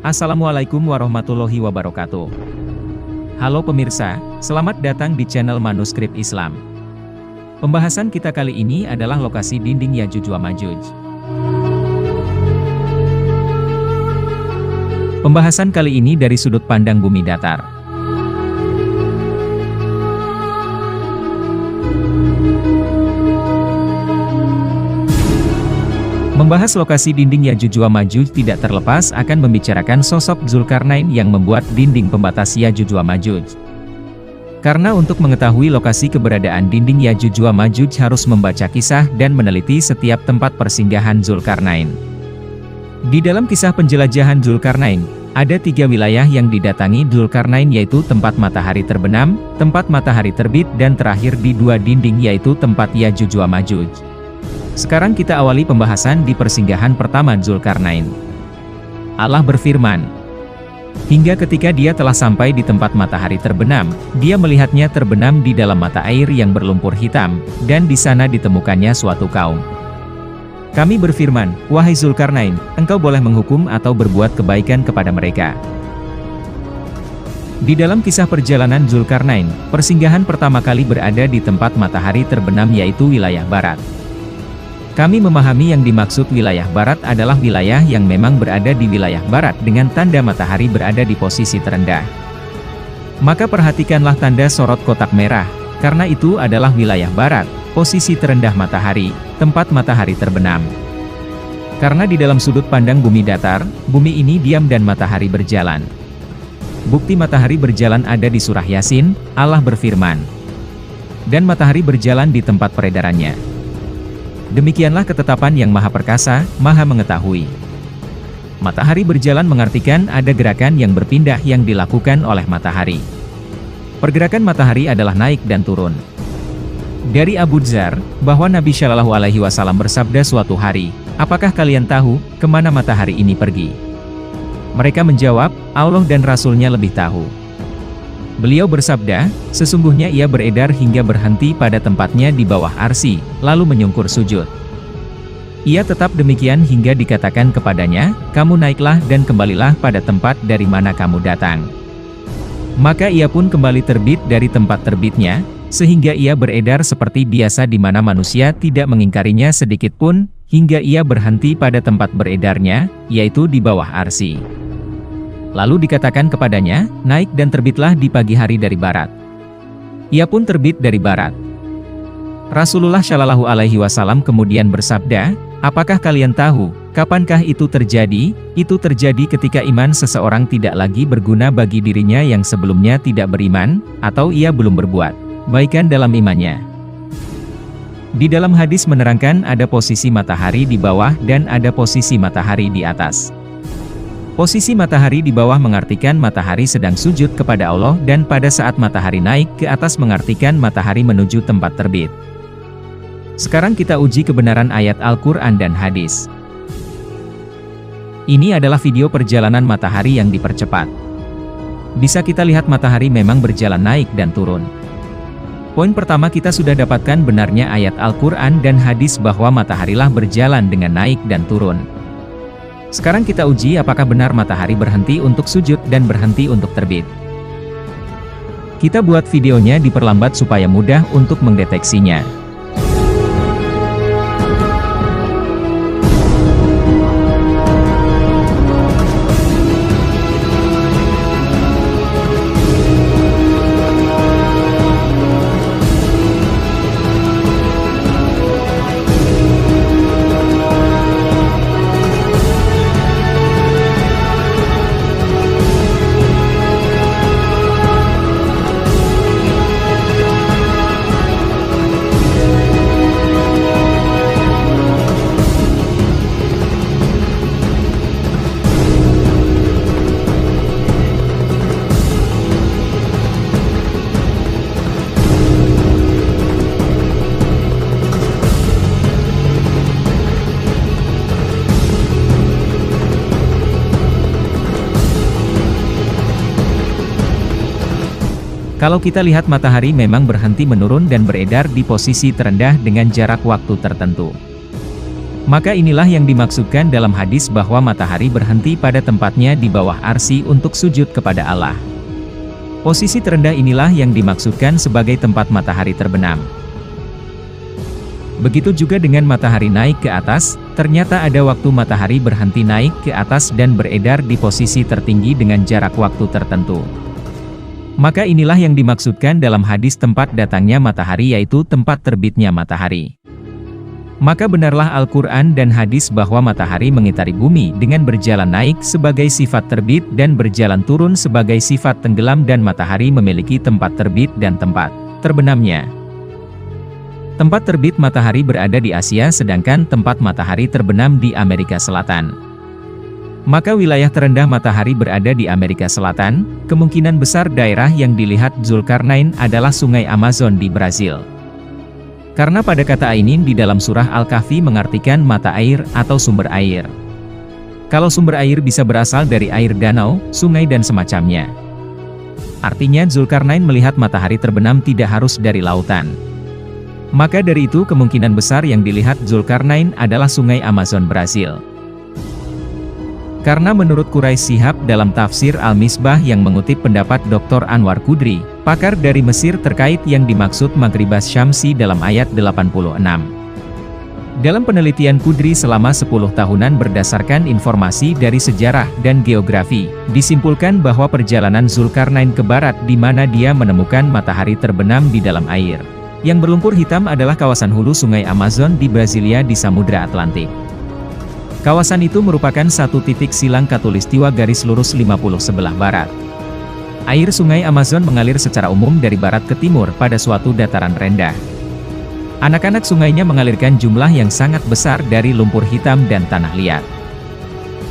Assalamualaikum warahmatullahi wabarakatuh. Halo pemirsa, selamat datang di channel Manuskrip Islam. Pembahasan kita kali ini adalah lokasi dinding Yajuj wa Majuj. Pembahasan kali ini dari sudut pandang bumi datar. Membahas lokasi dinding Yajuj wa Majuj tidak terlepas akan membicarakan sosok Zulkarnain yang membuat dinding pembatas Yajuj wa Majuj. Karena untuk mengetahui lokasi keberadaan dinding Yajuj wa Majuj harus membaca kisah dan meneliti setiap tempat persinggahan Zulkarnain. Di dalam kisah penjelajahan Zulkarnain, ada 3 wilayah yang didatangi Zulkarnain, yaitu tempat matahari terbenam, tempat matahari terbit, dan terakhir di 2 dinding yaitu tempat Yajuj wa Majuj. Sekarang kita awali pembahasan di persinggahan pertama Zulkarnain. Allah berfirman, hingga ketika dia telah sampai di tempat matahari terbenam, dia melihatnya terbenam di dalam mata air yang berlumpur hitam, dan di sana ditemukannya suatu kaum. Kami berfirman, wahai Zulkarnain, engkau boleh menghukum atau berbuat kebaikan kepada mereka. Di dalam kisah perjalanan Zulkarnain, persinggahan pertama kali berada di tempat matahari terbenam yaitu wilayah barat. Kami memahami yang dimaksud wilayah barat adalah wilayah yang memang berada di wilayah barat dengan tanda matahari berada di posisi terendah. Maka perhatikanlah tanda sorot kotak merah, karena itu adalah wilayah barat, posisi terendah matahari, tempat matahari terbenam. Karena di dalam sudut pandang bumi datar, bumi ini diam dan matahari berjalan. Bukti matahari berjalan ada di surah Yasin, Allah berfirman, dan matahari berjalan di tempat peredarannya. Demikianlah ketetapan yang maha perkasa, maha mengetahui. Matahari berjalan mengartikan ada gerakan yang berpindah yang dilakukan oleh matahari. Pergerakan matahari adalah naik dan turun. Dari Abu Dzar, bahwa Nabi Shallallahu Alaihi Wasallam bersabda suatu hari, apakah kalian tahu, kemana matahari ini pergi? Mereka menjawab, Allah dan Rasulnya lebih tahu. Beliau bersabda, sesungguhnya ia beredar hingga berhenti pada tempatnya di bawah arsy, lalu menyungkur sujud. Ia tetap demikian hingga dikatakan kepadanya, kamu naiklah dan kembalilah pada tempat dari mana kamu datang. Maka ia pun kembali terbit dari tempat terbitnya, sehingga ia beredar seperti biasa di mana manusia tidak mengingkarinya sedikit pun, hingga ia berhenti pada tempat beredarnya, yaitu di bawah arsy. Lalu dikatakan kepadanya, naik dan terbitlah di pagi hari dari barat. Ia pun terbit dari barat. Rasulullah Shallallahu Alaihi Wasallam kemudian bersabda, apakah kalian tahu, kapankah itu terjadi? Itu terjadi ketika iman seseorang tidak lagi berguna bagi dirinya yang sebelumnya tidak beriman, atau ia belum berbuat kebaikan dalam imannya. Di dalam hadis menerangkan ada posisi matahari di bawah dan ada posisi matahari di atas. Posisi matahari di bawah mengartikan matahari sedang sujud kepada Allah, dan pada saat matahari naik ke atas mengartikan matahari menuju tempat terbit. Sekarang kita uji kebenaran ayat Al-Quran dan hadis. Ini adalah video perjalanan matahari yang dipercepat. Bisa kita lihat matahari memang berjalan naik dan turun. Poin pertama kita sudah dapatkan benarnya ayat Al-Quran dan hadis bahwa mataharilah berjalan dengan naik dan turun. Sekarang kita uji apakah benar matahari berhenti untuk sujud dan berhenti untuk terbit. Kita buat videonya diperlambat supaya mudah untuk mendeteksinya. Kalau kita lihat matahari memang berhenti menurun dan beredar di posisi terendah dengan jarak waktu tertentu. Maka inilah yang dimaksudkan dalam hadis bahwa matahari berhenti pada tempatnya di bawah arsy untuk sujud kepada Allah. Posisi terendah inilah yang dimaksudkan sebagai tempat matahari terbenam. Begitu juga dengan matahari naik ke atas, ternyata ada waktu matahari berhenti naik ke atas dan beredar di posisi tertinggi dengan jarak waktu tertentu. Maka inilah yang dimaksudkan dalam hadis tempat datangnya matahari, yaitu tempat terbitnya matahari. Maka benarlah Al-Quran dan hadis bahwa matahari mengitari bumi dengan berjalan naik sebagai sifat terbit dan berjalan turun sebagai sifat tenggelam, dan matahari memiliki tempat terbit dan tempat terbenamnya. Tempat terbit matahari berada di Asia, sedangkan tempat matahari terbenam di Amerika Selatan. Maka wilayah terendah matahari berada di Amerika Selatan, kemungkinan besar daerah yang dilihat Zulkarnain adalah Sungai Amazon di Brazil. Karena pada kata ainin di dalam surah Al-Kahfi mengartikan mata air atau sumber air. Kalau sumber air bisa berasal dari air danau, sungai dan semacamnya. Artinya Zulkarnain melihat matahari terbenam tidak harus dari lautan. Maka dari itu kemungkinan besar yang dilihat Zulkarnain adalah Sungai Amazon Brazil. Karena menurut Quraisy Shihab dalam tafsir Al-Misbah yang mengutip pendapat Dr. Anwar Qudri, pakar dari Mesir terkait yang dimaksud Maghribas Syamsi dalam ayat 86. Dalam penelitian Qudri selama 10 tahunan berdasarkan informasi dari sejarah dan geografi, disimpulkan bahwa perjalanan Zulkarnain ke barat di mana dia menemukan matahari terbenam di dalam air yang berlumpur hitam adalah kawasan hulu Sungai Amazon di Brasilia di Samudra Atlantik. Kawasan itu merupakan satu titik silang khatulistiwa garis lurus 50 sebelah barat. Air Sungai Amazon mengalir secara umum dari barat ke timur pada suatu dataran rendah. Anak-anak sungainya mengalirkan jumlah yang sangat besar dari lumpur hitam dan tanah liat.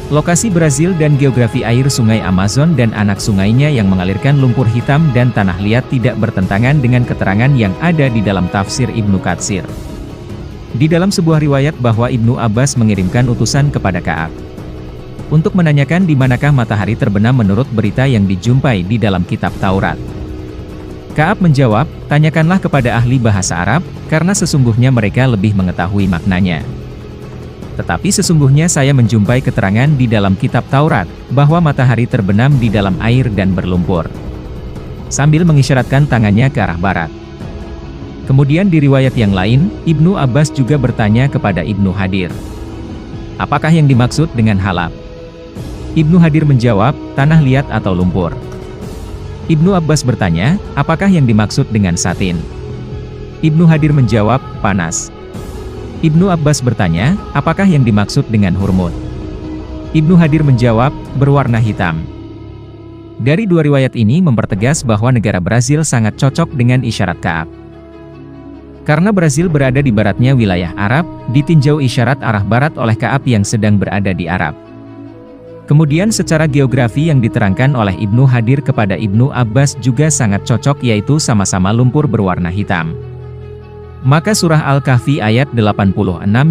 Lokasi Brazil dan geografi air Sungai Amazon dan anak sungainya yang mengalirkan lumpur hitam dan tanah liat tidak bertentangan dengan keterangan yang ada di dalam tafsir Ibnu Katsir. Di dalam sebuah riwayat bahwa Ibnu Abbas mengirimkan utusan kepada Ka'ab untuk menanyakan di manakah matahari terbenam menurut berita yang dijumpai di dalam kitab Taurat. Ka'ab menjawab, tanyakanlah kepada ahli bahasa Arab, karena sesungguhnya mereka lebih mengetahui maknanya. Tetapi sesungguhnya saya menjumpai keterangan di dalam kitab Taurat, bahwa matahari terbenam di dalam air dan berlumpur. Sambil mengisyaratkan tangannya ke arah barat. Kemudian di riwayat yang lain, Ibnu Abbas juga bertanya kepada Ibnu Hadir, apakah yang dimaksud dengan halab? Ibnu Hadir menjawab, tanah liat atau lumpur. Ibnu Abbas bertanya, apakah yang dimaksud dengan satin? Ibnu Hadir menjawab, panas. Ibnu Abbas bertanya, apakah yang dimaksud dengan hurmut? Ibnu Hadir menjawab, berwarna hitam. Dari dua riwayat ini mempertegas bahwa negara Brazil sangat cocok dengan isyarat Ka'ab. Karena Brazil berada di baratnya wilayah Arab, ditinjau isyarat arah barat oleh Ka'ab yang sedang berada di Arab. Kemudian secara geografi yang diterangkan oleh Ibnu Hadir kepada Ibnu Abbas juga sangat cocok, yaitu sama-sama lumpur berwarna hitam. Maka surah Al-Kahfi ayat 86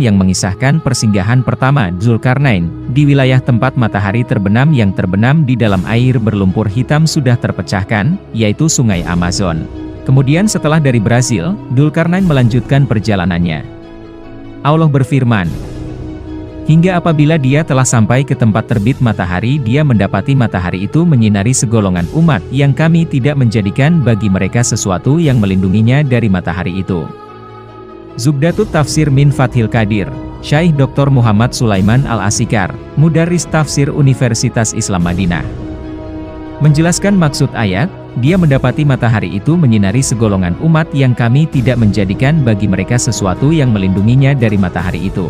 yang mengisahkan persinggahan pertama Zulkarnain di wilayah tempat matahari terbenam yang terbenam di dalam air berlumpur hitam sudah terpecahkan, yaitu Sungai Amazon. Kemudian setelah dari Brazil, Zulkarnain melanjutkan perjalanannya. Allah berfirman, hingga apabila dia telah sampai ke tempat terbit matahari, dia mendapati matahari itu menyinari segolongan umat yang kami tidak menjadikan bagi mereka sesuatu yang melindunginya dari matahari itu. Zubdatut Tafsir min Fathil Qadir, Syekh Dr. Muhammad Sulaiman Al-Asikar, Mudarris Tafsir Universitas Islam Madinah, menjelaskan maksud ayat, dia mendapati matahari itu menyinari segolongan umat yang kami tidak menjadikan bagi mereka sesuatu yang melindunginya dari matahari itu.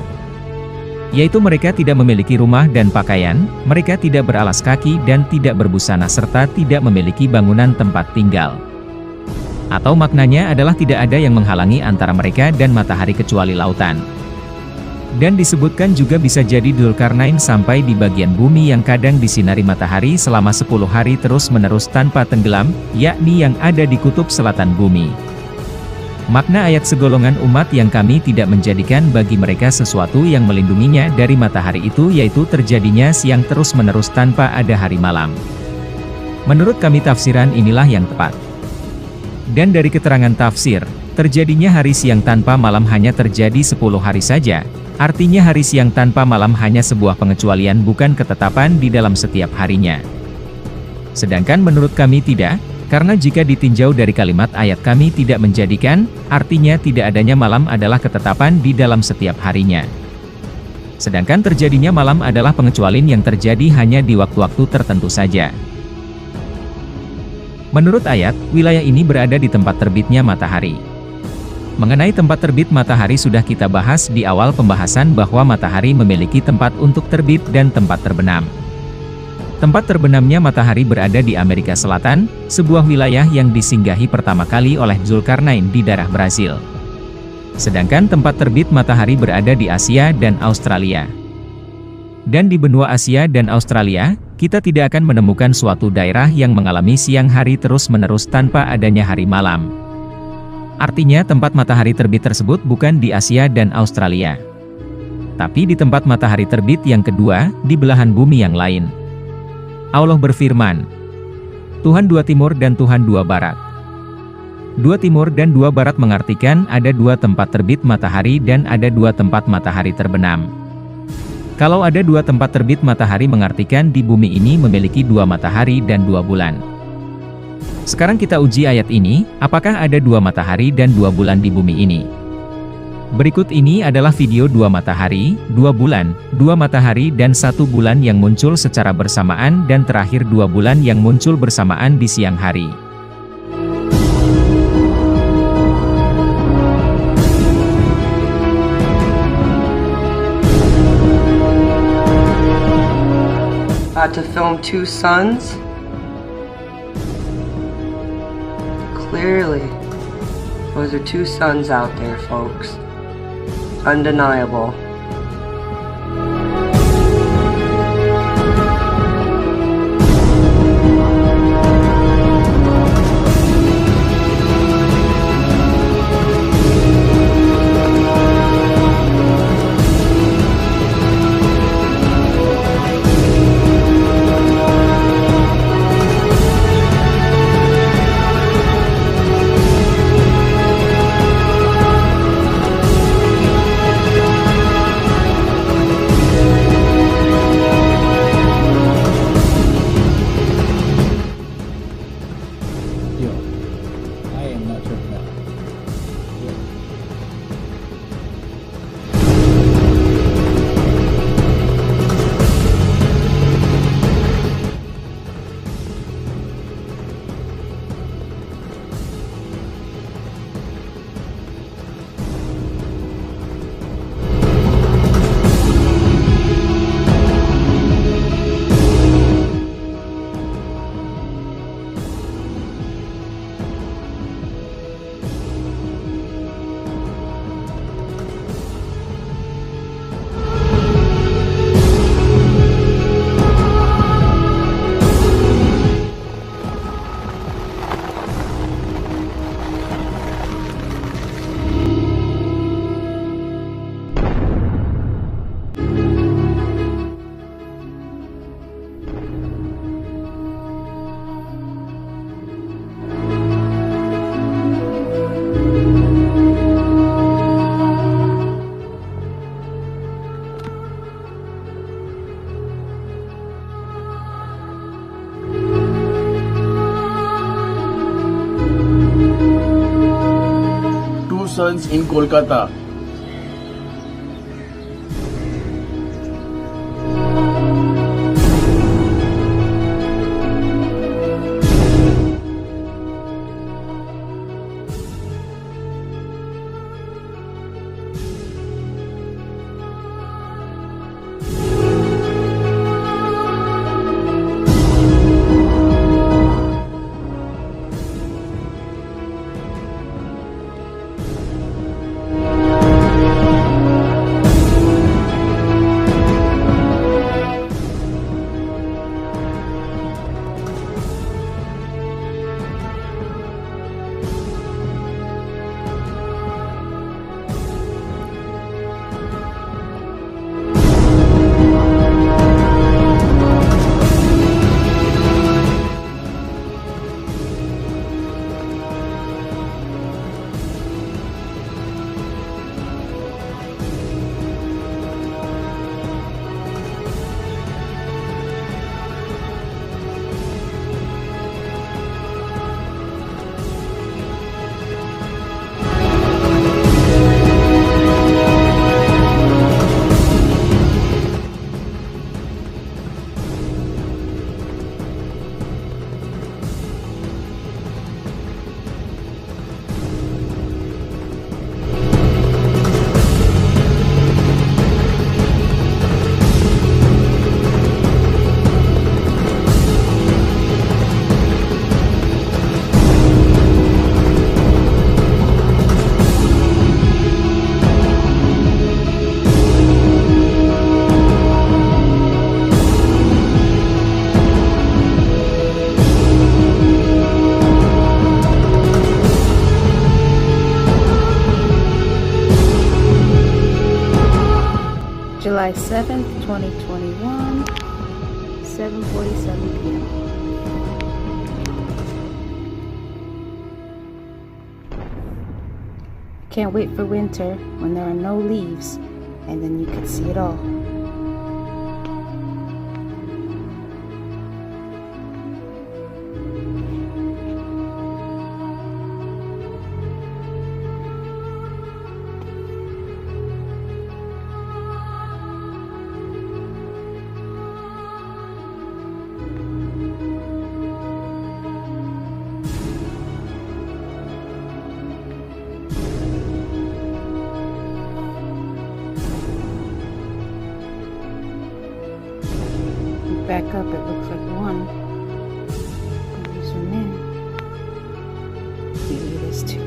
Yaitu mereka tidak memiliki rumah dan pakaian, mereka tidak beralas kaki dan tidak berbusana serta tidak memiliki bangunan tempat tinggal. Atau maknanya adalah tidak ada yang menghalangi antara mereka dan matahari kecuali lautan. Dan disebutkan juga bisa jadi Zulkarnain sampai di bagian bumi yang kadang disinari matahari selama 10 hari terus-menerus tanpa tenggelam, yakni yang ada di kutub selatan bumi. Makna ayat segolongan umat yang kami tidak menjadikan bagi mereka sesuatu yang melindunginya dari matahari itu yaitu terjadinya siang terus-menerus tanpa ada hari malam. Menurut kami tafsiran inilah yang tepat. Dan dari keterangan tafsir, terjadinya hari siang tanpa malam hanya terjadi 10 hari saja, Artinya hari siang tanpa malam hanya sebuah pengecualian bukan ketetapan di dalam setiap harinya. Sedangkan menurut kami tidak, karena jika ditinjau dari kalimat ayat kami tidak menjadikan, artinya tidak adanya malam adalah ketetapan di dalam setiap harinya. Sedangkan terjadinya malam adalah pengecualian yang terjadi hanya di waktu-waktu tertentu saja. Menurut ayat, wilayah ini berada di tempat terbitnya matahari. Mengenai tempat terbit matahari sudah kita bahas di awal pembahasan bahwa matahari memiliki tempat untuk terbit dan tempat terbenam. Tempat terbenamnya matahari berada di Amerika Selatan, sebuah wilayah yang disinggahi pertama kali oleh Zulkarnain di daerah Brasil. Sedangkan tempat terbit matahari berada di Asia dan Australia. Dan di benua Asia dan Australia, kita tidak akan menemukan suatu daerah yang mengalami siang hari terus-menerus tanpa adanya hari malam. Artinya tempat matahari terbit tersebut bukan di Asia dan Australia, tapi di tempat matahari terbit yang kedua, di belahan bumi yang lain. Allah berfirman, Tuhan dua timur dan Tuhan dua barat. Dua timur dan dua barat mengartikan ada dua tempat terbit matahari dan ada dua tempat matahari terbenam. Kalau ada dua tempat terbit matahari mengartikan di bumi ini memiliki dua matahari dan dua bulan. Sekarang kita uji ayat ini, apakah ada dua matahari dan dua bulan di bumi ini? Berikut ini adalah video dua matahari, dua bulan, dua matahari dan satu bulan yang muncul secara bersamaan dan terakhir dua bulan yang muncul bersamaan di siang hari. To film two suns. Clearly, those are two suns out there, folks. Undeniable. Suns in Kolkata. July 7th, 2021, 7:47 p.m. Can't wait for winter when there are no leaves and then you can see it all. Back up, it looks like one. When you zoom in, maybe it is two.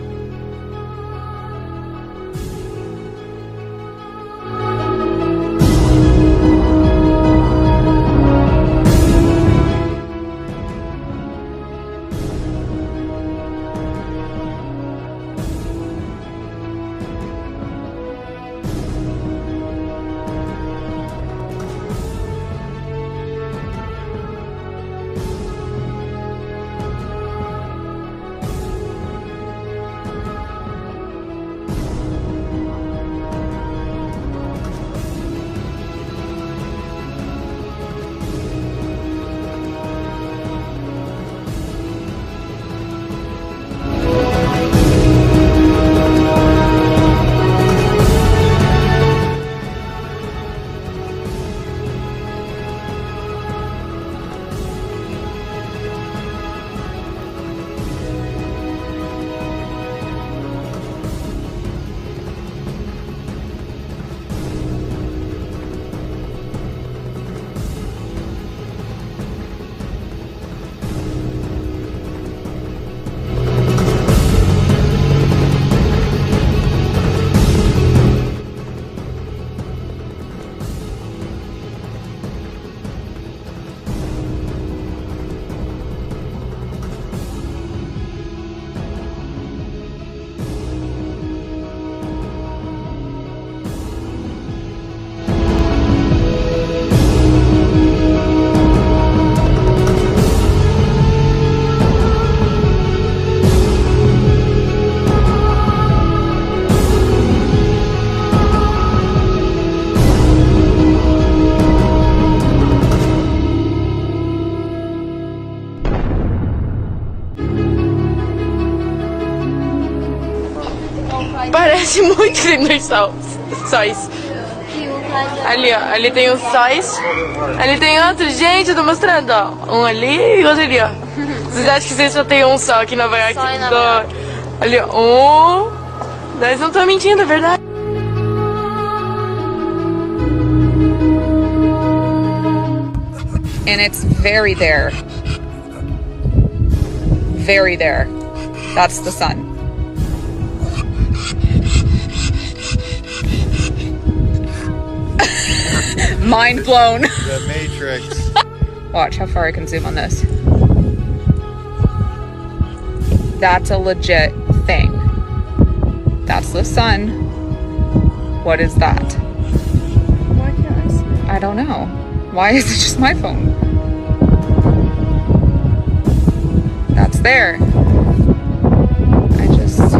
Parece muito lindo os sóis. Ali, ó. Ali tem os sóis. Ali tem outro. Gente, eu tô mostrando, ó. Um ali e outro ali, ó. Vocês acham que vocês só tem um só aqui em Nova York? Só em Nova York. Ali, ó. Nós não tô mentindo, é verdade. And it's very there. Very there. That's the sun. Mind blown. The Matrix. Watch how far I can zoom on this. That's a legit thing. That's the sun. What is that? Why can't I see it? I don't know. Why is it just my phone? That's there. I just...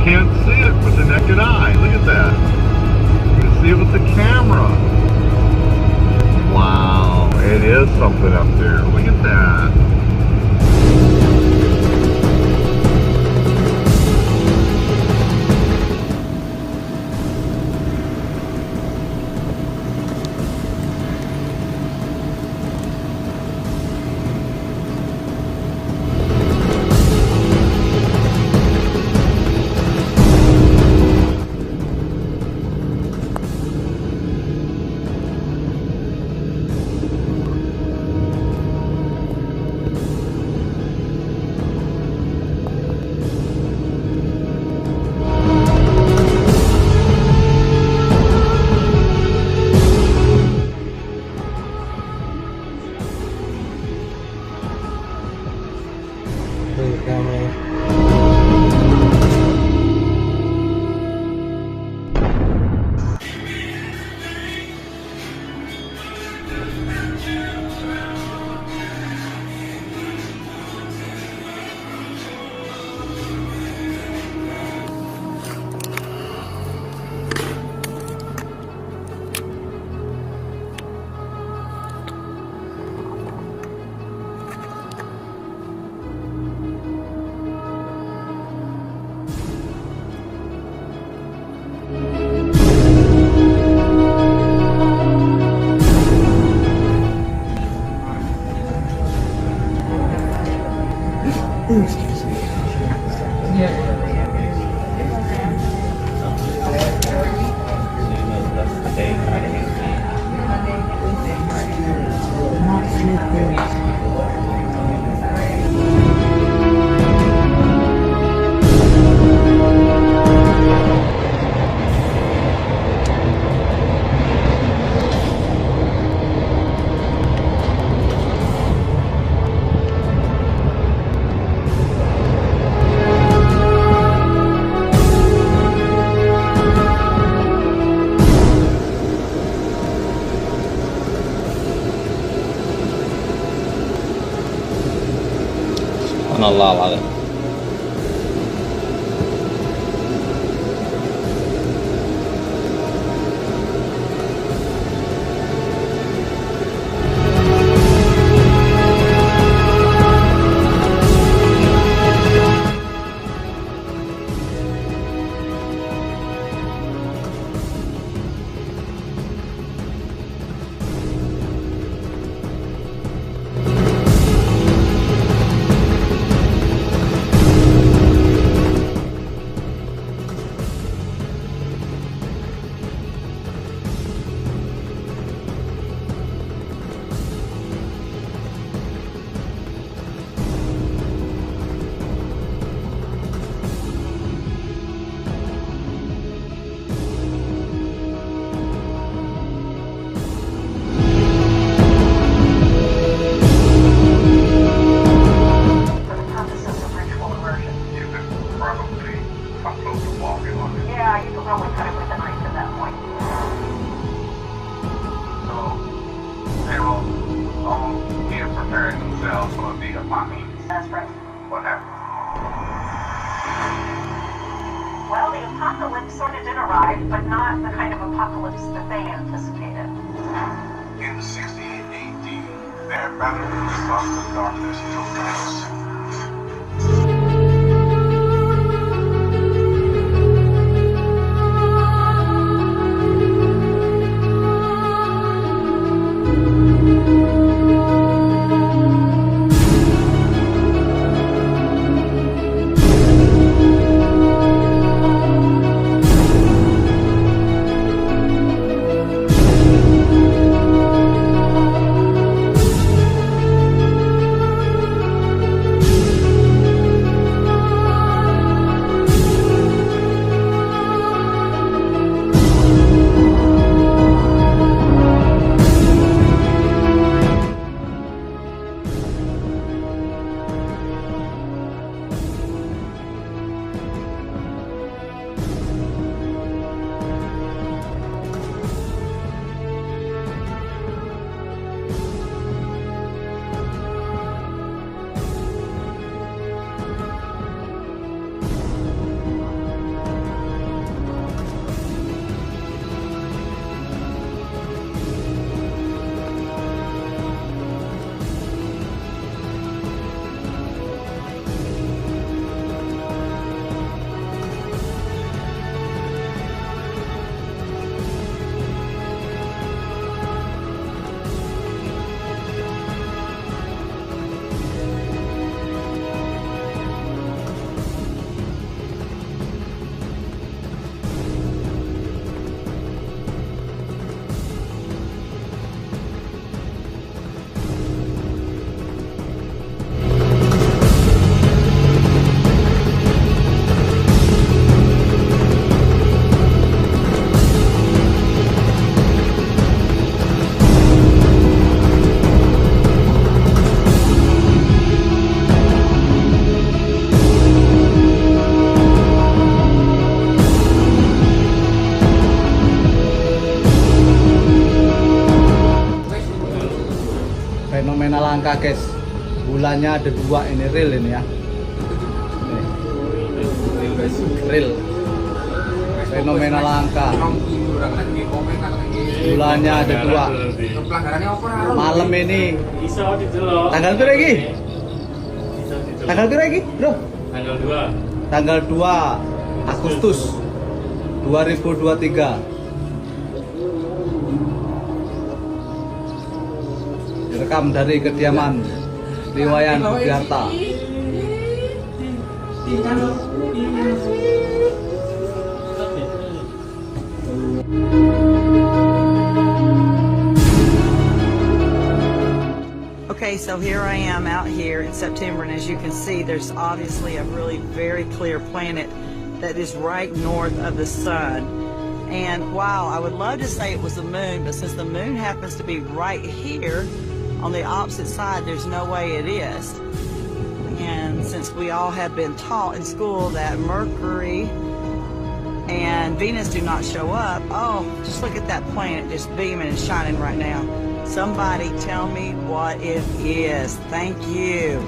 can't see it with the naked eye. Look at that. You can see it with the camera. Wow, it is something up there. Look at that. Allah Allah. Well, the apocalypse sort of did arrive, but not the kind of apocalypse that they anticipated. In 68 AD, their battle stopped the darkness till Christ. langka guys. Bulannya ada 2 ini, real ini ya. Real. Fenomena langka. Bulannya ada 2. Malam ini. Tanggal berapa lagi? Tanggal berapa lagi, bro? Tanggal 2 Agustus 2023. Direkam dari kediaman Riwayan Budiarta. Okay, so here I am out here in September, and as you can see, there's obviously a really very clear planet that is right north of the sun. And wow, I would love to say it was the moon, but since the moon happens to be right here on the opposite side, there's no way it is. And since we all have been taught in school that Mercury and Venus do not show up, oh, just look at that planet just beaming and shining right now. Somebody tell me what it is. Thank you.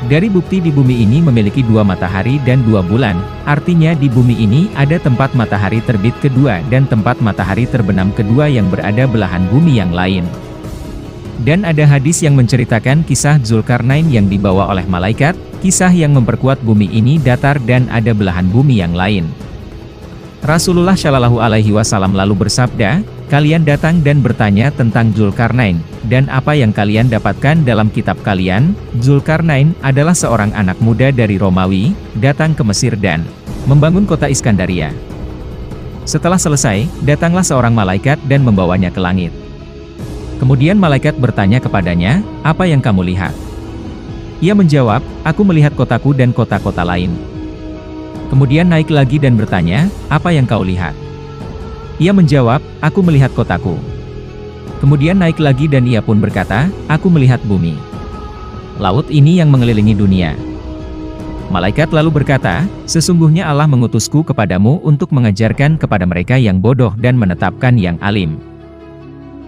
Dari bukti di bumi ini memiliki 2 matahari dan 2 bulan, artinya di bumi ini ada tempat matahari terbit kedua dan tempat matahari terbenam kedua yang berada belahan bumi yang lain. Dan ada hadis yang menceritakan kisah Zulkarnain yang dibawa oleh malaikat, kisah yang memperkuat bumi ini datar dan ada belahan bumi yang lain. Rasulullah Shallallahu Alaihi Wasallam lalu bersabda, kalian datang dan bertanya tentang Dzulkarnain, dan apa yang kalian dapatkan dalam kitab kalian? Dzulkarnain adalah seorang anak muda dari Romawi, datang ke Mesir dan membangun kota Iskandaria. Setelah selesai, datanglah seorang malaikat dan membawanya ke langit. Kemudian malaikat bertanya kepadanya, apa yang kamu lihat? Ia menjawab, aku melihat kotaku dan kota-kota lain. Kemudian naik lagi dan bertanya, apa yang kau lihat? Ia menjawab, aku melihat kotaku. Kemudian naik lagi dan ia pun berkata, aku melihat bumi. Laut ini yang mengelilingi dunia. Malaikat lalu berkata, sesungguhnya Allah mengutusku kepadamu untuk mengajarkan kepada mereka yang bodoh dan menetapkan yang alim.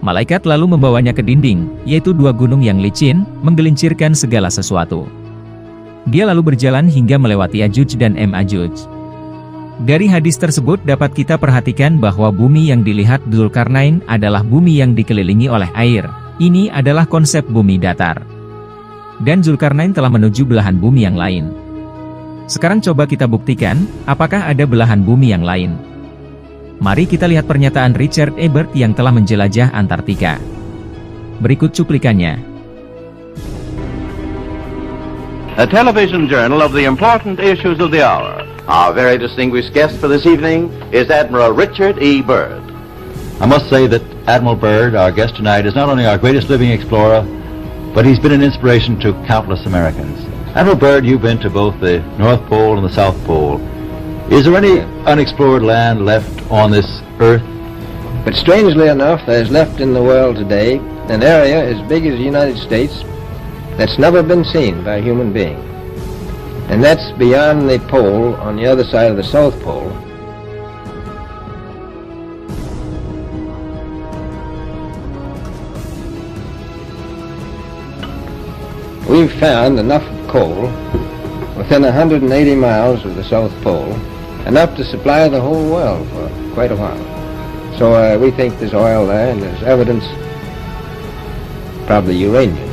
Malaikat lalu membawanya ke dinding, yaitu 2 gunung yang licin, menggelincirkan segala sesuatu. Dia lalu berjalan hingga melewati Yajuj dan Majuj. Dari hadis tersebut dapat kita perhatikan bahwa bumi yang dilihat Dzulkarnain adalah bumi yang dikelilingi oleh air. Ini adalah konsep bumi datar. Dan Dzulkarnain telah menuju belahan bumi yang lain. Sekarang coba kita buktikan, apakah ada belahan bumi yang lain. Mari kita lihat pernyataan Richard Ebert yang telah menjelajah Antartika. Berikut cuplikannya. A television journal of the important issues of the hour. Our very distinguished guest for this evening is Admiral Richard E. Byrd. I must say that Admiral Byrd, our guest tonight, is not only our greatest living explorer, but he's been an inspiration to countless Americans. Admiral Byrd, you've been to both the North Pole and the South Pole. Is there any unexplored land left on this Earth? But strangely enough, there's left in the world today an area as big as the United States that's never been seen by a human being. And that's beyond the pole on the other side of the South Pole. We've found enough coal within 180 miles of the South Pole, enough to supply the whole world for quite a while. So we think there's oil there, and there's evidence, probably uranium.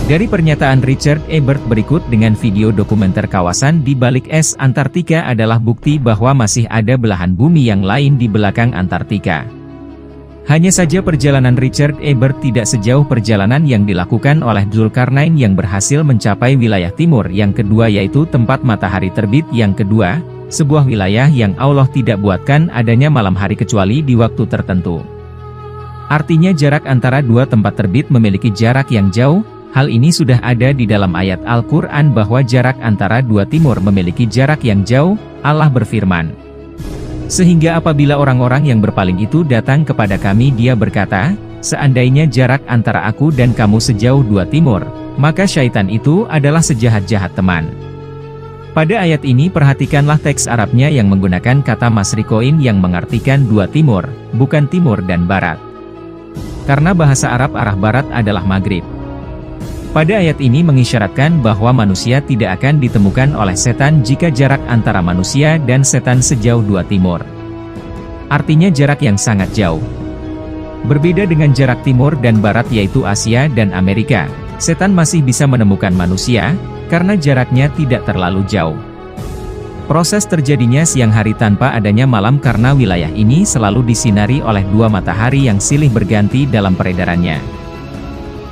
Dari pernyataan Richard Ebert berikut dengan video dokumenter kawasan di balik es Antartika adalah bukti bahwa masih ada belahan bumi yang lain di belakang Antartika. Hanya saja perjalanan Richard Ebert tidak sejauh perjalanan yang dilakukan oleh Dzulkarnain yang berhasil mencapai wilayah timur yang kedua, yaitu tempat matahari terbit yang kedua, sebuah wilayah yang Allah tidak buatkan adanya malam hari kecuali di waktu tertentu. Artinya jarak antara dua tempat terbit memiliki jarak yang jauh. Hal ini sudah ada di dalam ayat Al-Quran bahwa jarak antara dua timur memiliki jarak yang jauh. Allah berfirman, sehingga apabila orang-orang yang berpaling itu datang kepada kami, dia berkata, seandainya jarak antara aku dan kamu sejauh dua timur, maka syaitan itu adalah sejahat-jahat teman. Pada ayat ini perhatikanlah teks Arabnya yang menggunakan kata masrikoin yang mengartikan dua timur, bukan timur dan barat. Karena bahasa Arab arah barat adalah Maghrib. Pada ayat ini mengisyaratkan bahwa manusia tidak akan ditemukan oleh setan jika jarak antara manusia dan setan sejauh dua timur. Artinya jarak yang sangat jauh. Berbeda dengan jarak timur dan barat yaitu Asia dan Amerika, setan masih bisa menemukan manusia, karena jaraknya tidak terlalu jauh. Proses terjadinya siang hari tanpa adanya malam karena wilayah ini selalu disinari oleh dua matahari yang silih berganti dalam peredarannya.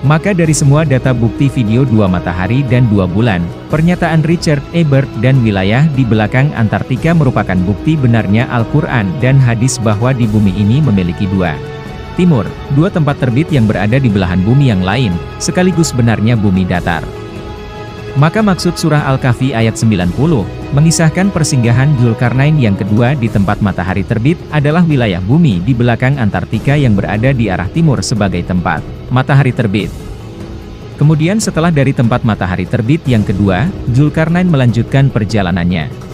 Maka dari semua data bukti video 2 matahari dan 2 bulan, pernyataan Richard E. Byrd dan wilayah di belakang Antartika merupakan bukti benarnya Al-Quran dan hadis bahwa di bumi ini memiliki 2 timur, 2 tempat terbit yang berada di belahan bumi yang lain, sekaligus benarnya bumi datar. Maka maksud surah Al-Kahfi ayat 90, mengisahkan persinggahan Zulkarnain yang kedua di tempat matahari terbit, adalah wilayah bumi di belakang Antartika yang berada di arah timur sebagai tempat matahari terbit. Kemudian setelah dari tempat matahari terbit yang kedua, Zulkarnain melanjutkan perjalanannya.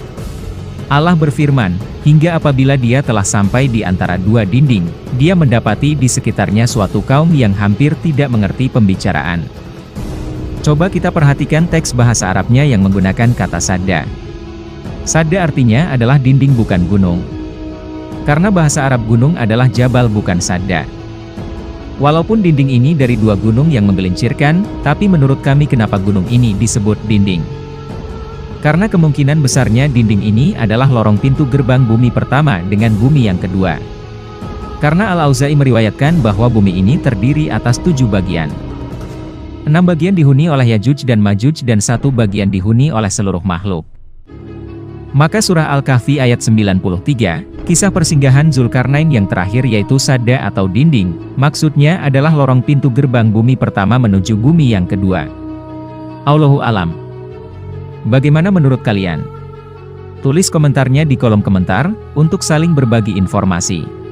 Allah berfirman, hingga apabila dia telah sampai di antara 2 dinding, dia mendapati di sekitarnya suatu kaum yang hampir tidak mengerti pembicaraan. Coba kita perhatikan teks bahasa Arabnya yang menggunakan kata sadda. Sadda artinya adalah dinding bukan gunung. Karena bahasa Arab gunung adalah jabal bukan sadda. Walaupun dinding ini dari 2 gunung yang menggelincirkan, tapi menurut kami kenapa gunung ini disebut dinding? Karena kemungkinan besarnya dinding ini adalah lorong pintu gerbang bumi pertama dengan bumi yang kedua. Karena Al-Auza'i meriwayatkan bahwa bumi ini terdiri atas 7 bagian. 6 bagian dihuni oleh Yajuj dan Majuj dan 1 bagian dihuni oleh seluruh makhluk. Maka surah Al-Kahfi ayat 93, kisah persinggahan Zulkarnain yang terakhir yaitu sadda atau dinding, maksudnya adalah lorong pintu gerbang bumi pertama menuju bumi yang kedua. Allahu alam. Bagaimana menurut kalian? Tulis komentarnya di kolom komentar, untuk saling berbagi informasi.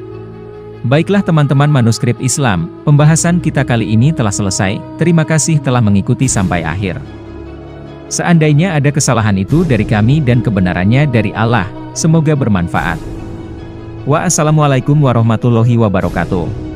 Baiklah teman-teman manuskrip Islam, pembahasan kita kali ini telah selesai, terima kasih telah mengikuti sampai akhir. Seandainya ada kesalahan itu dari kami dan kebenarannya dari Allah, semoga bermanfaat. Wassalamualaikum warahmatullahi wabarakatuh.